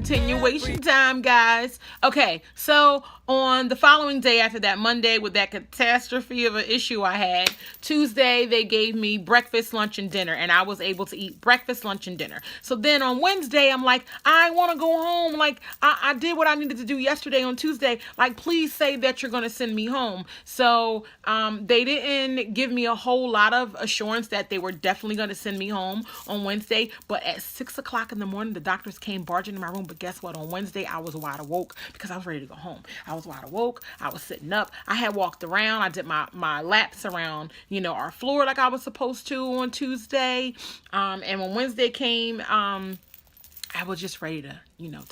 Continuation time, guys. Okay, so on the following day after that, Monday, with that catastrophe of an issue I had, Tuesday they gave me breakfast, lunch, and dinner, and I was able to eat breakfast, lunch, and dinner. So then on Wednesday, I'm like, I want to go home. Like, I did what I needed to do yesterday on Tuesday. Like, please say that you're going to send me home. So they didn't give me a whole lot of assurance that they were definitely going to send me home on Wednesday. But at 6 o'clock in the morning, the doctors came barging in my room. But guess what? On Wednesday, I was wide awake because I was ready to go home. I was wide awake. I was sitting up. I had walked around. I did my laps around, our floor like I was supposed to on Tuesday. And when Wednesday came, I was just ready to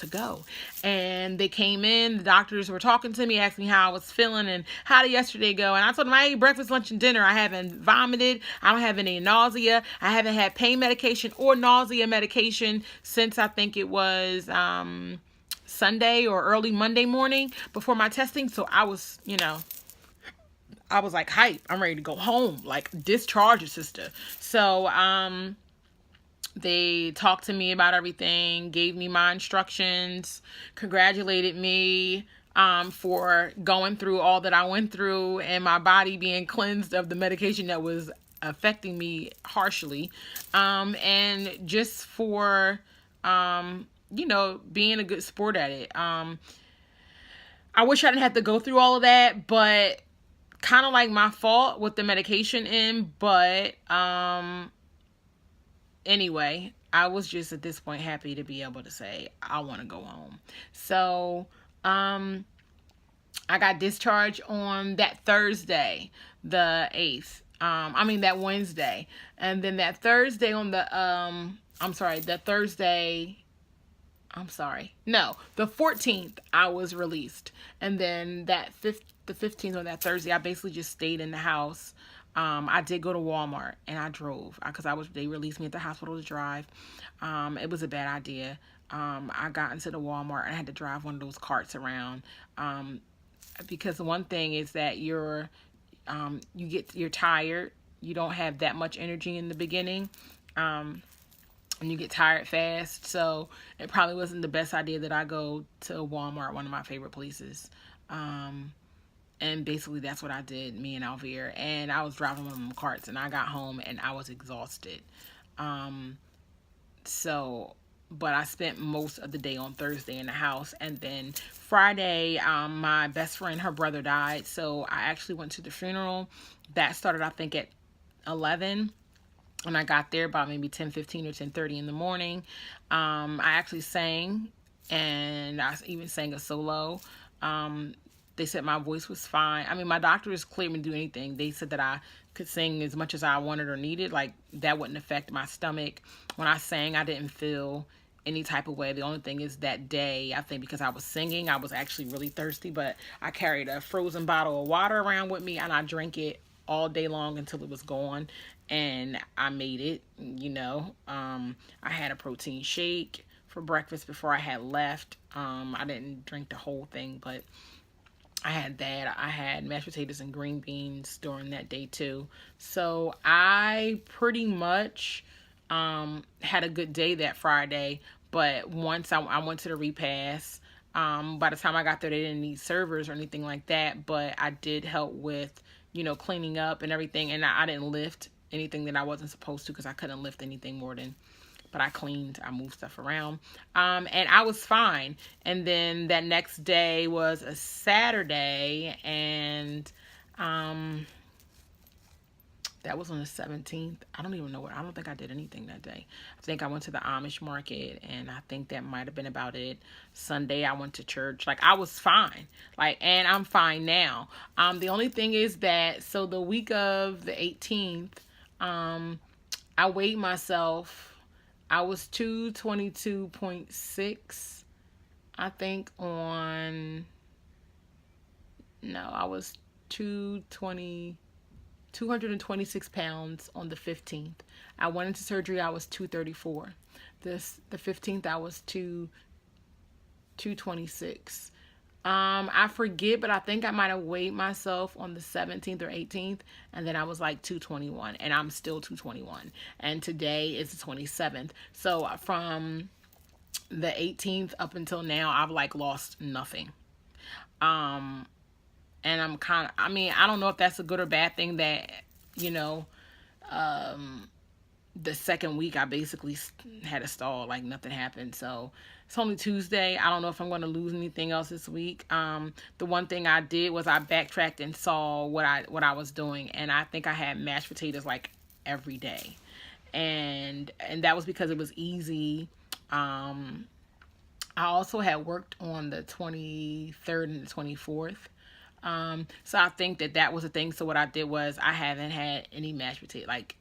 go. And they came in, the doctors were talking to me, asking me how I was feeling and how did yesterday go. And I told them I ate breakfast, lunch, and dinner. I haven't vomited. I don't have any nausea. I haven't had pain medication or nausea medication since I think it was Sunday or early Monday morning before my testing. So I was, I was like hype. I'm ready to go home. Like, discharge your sister. So, they talked to me about everything, gave me my instructions, congratulated me for going through all that I went through and my body being cleansed of the medication that was affecting me harshly. And just for, being a good sport at it. I wish I didn't have to go through all of that, but kind of like my fault with the medication in, but anyway, I was just at this point happy to be able to say I want to go home. So I got discharged on that Thursday, the 8th. That Wednesday. And then that Thursday on the the 14th, I was released. And then the 15th on that Thursday, I basically just stayed in the house. I did go to Walmart and I drove because they released me at the hospital to drive. It was a bad idea. I got into the Walmart and I had to drive one of those carts around. Because one thing is that you're tired. You don't have that much energy in the beginning. And you get tired fast. So it probably wasn't the best idea that I go to Walmart, one of my favorite places. And basically that's what I did, me and Alvear. And I was driving one of them carts and I got home and I was exhausted. But I spent most of the day on Thursday in the house. And then Friday, my best friend, her brother died. So I actually went to the funeral. That started, I think, at 11. And I got there about maybe 10:15 or 10:30 in the morning. I actually sang, and I even sang a solo. They said my voice was fine. My doctors cleared me to do anything. They said that I could sing as much as I wanted or needed. Like, that wouldn't affect my stomach. When I sang, I didn't feel any type of way. The only thing is that day, I think because I was singing, I was actually really thirsty, but I carried a frozen bottle of water around with me and I drank it all day long until it was gone. And I made it, I had a protein shake for breakfast before I had left. I didn't drink the whole thing, but I had that. I had mashed potatoes and green beans during that day too. So I pretty much had a good day that Friday. But once I went to the repass, by the time I got there, they didn't need servers or anything like that. But I did help with, cleaning up and everything. And I didn't lift anything that I wasn't supposed to because I couldn't lift anything more than... But I cleaned, I moved stuff around, and I was fine. And then that next day was a Saturday, and that was on the 17th. I don't think I did anything that day. I think I went to the Amish market, and I think that might have been about it. Sunday, I went to church. Like, I was fine. Like, and I'm fine now. The only thing is that, so the week of the 18th, I weighed myself. I was 222.6, I think, I was 226 pounds on the 15th. I went into surgery, I was 234. The 15th, I was 226. I forget, but I think I might have weighed myself on the 17th or 18th, and then I was like 221, and I'm still 221. And today is the 27th. So from the 18th up until now, I've like lost nothing. Um, and I'm kind of, I mean, I don't know if that's a good or bad thing that, you know, the second week I basically had a stall, like nothing happened. So it's only Tuesday. I don't know if I'm going to lose anything else this week. The one thing I did was I backtracked and saw what I was doing, and I think I had mashed potatoes like every day, and that was because it was easy. I also had worked on the 23rd and the 24th. So I think that was a thing. So what I did was I haven't had any mashed potato, like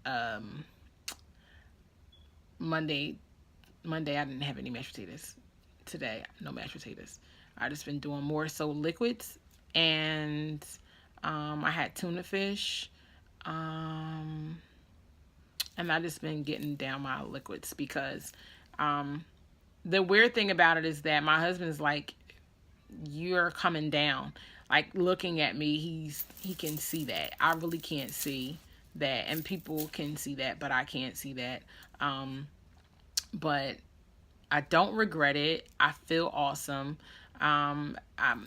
um, Monday. Monday I didn't have any mashed potatoes. Today, no mashed potatoes. I just been doing more so liquids, and I had tuna fish, um, and I just been getting down my liquids because the weird thing about it is that my husband's like, you're coming down. Like looking at me, he can see that. I really can't see that, and people can see that, but I can't see that. But I don't regret it. I feel awesome. I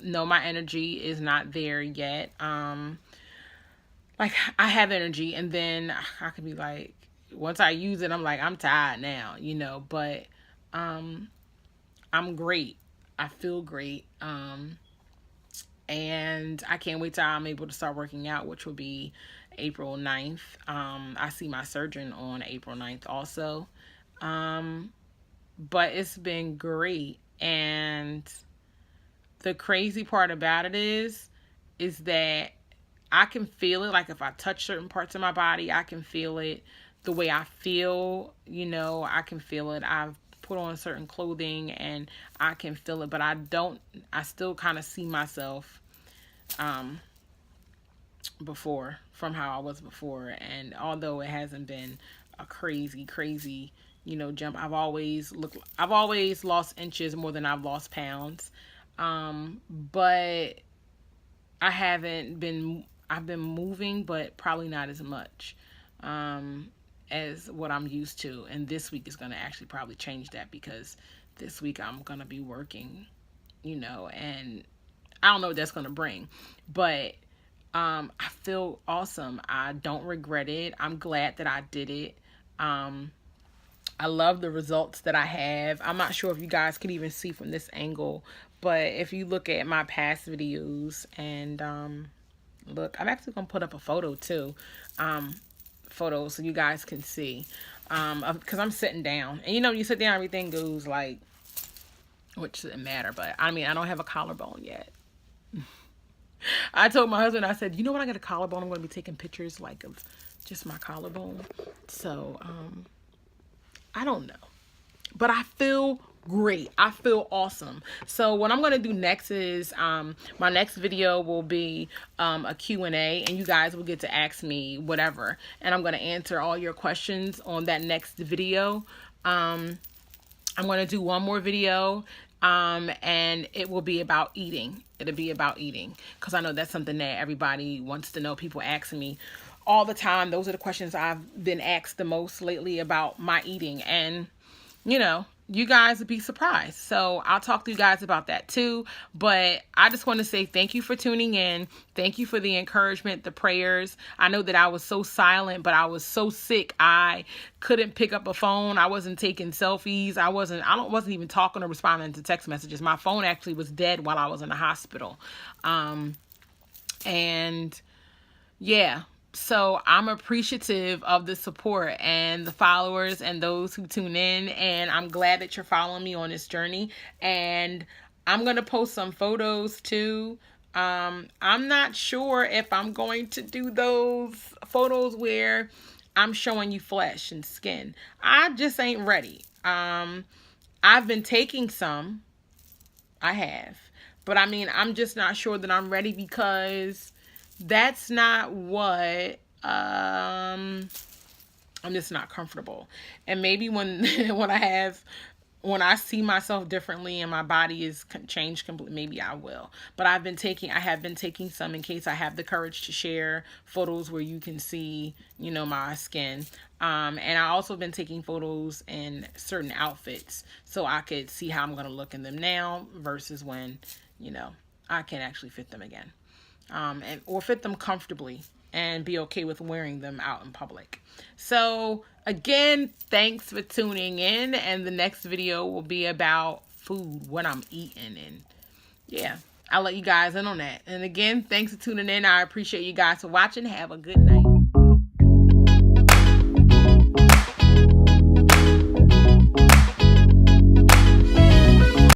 know my energy is not there yet. Like I have energy, and then I could be like, once I use it, I'm like, I'm tired now, you know. But I'm great. I feel great. And I can't wait till I'm able to start working out, which will be April 9th. I see my surgeon on April 9th also. But it's been great. And the crazy part about it is that I can feel it. Like if I touch certain parts of my body, I can feel it. The way I feel, you know, I can feel it. I've put on certain clothing and I can feel it, but I still kind of see myself before, from how I was before. And although it hasn't been a crazy, you know, jump, I've always lost inches more than I've lost pounds. But I've been moving, but probably not as much as what I'm used to. And this week is going to actually probably change that, because this week I'm going to be working, you know, and I don't know what that's going to bring. But I feel awesome. I don't regret it. I'm glad that I did it. I love the results that I have. I'm not sure if you guys could even see from this angle, but if you look at my past videos and look, I'm actually going to put up a photo too. Photo so you guys can see. Because I'm sitting down. And you know, when you sit down, everything goes like, which doesn't matter. But I mean, I don't have a collarbone yet. I told my husband, I said, you know, when I get a collarbone, I'm going to be taking pictures like of just my collarbone. So, I don't know. But I feel great. I feel awesome. So what I'm going to do next is my next video will be a Q&A, and you guys will get to ask me whatever. And I'm going to answer all your questions on that next video. I'm going to do one more video, and it will be about eating. It'll be about eating, because I know that's something that everybody wants to know. People ask me all the time. Those are the questions I've been asked the most lately about my eating, and you know, you guys would be surprised. So I'll talk to you guys about that too. But I just want to say thank you for tuning in. Thank you for the encouragement, the prayers. I know that I was so silent, but I was so sick. I couldn't pick up a phone. I wasn't taking selfies. I wasn't even talking or responding to text messages. My phone actually was dead while I was in the hospital. And yeah. So I'm appreciative of the support and the followers and those who tune in. And I'm glad that you're following me on this journey. And I'm going to post some photos too. I'm not sure if I'm going to do those photos where I'm showing you flesh and skin. I just ain't ready. I've been taking some. I have. But I mean, I'm just not sure that I'm ready, because that's not what I'm just not comfortable. And maybe when when I have when I see myself differently and my body is changed completely, maybe I will. But I have been taking some in case I have the courage to share photos where you can see, you know, my skin. And I also been taking photos in certain outfits so I could see how I'm going to look in them now versus when, you know, I can actually fit them again. And or fit them comfortably and be okay with wearing them out in public. So again, thanks for tuning in, and the next video will be about food, what I'm eating, and yeah, I'll let you guys in on that. And again, thanks for tuning in. I appreciate you guys for watching. Have a good night.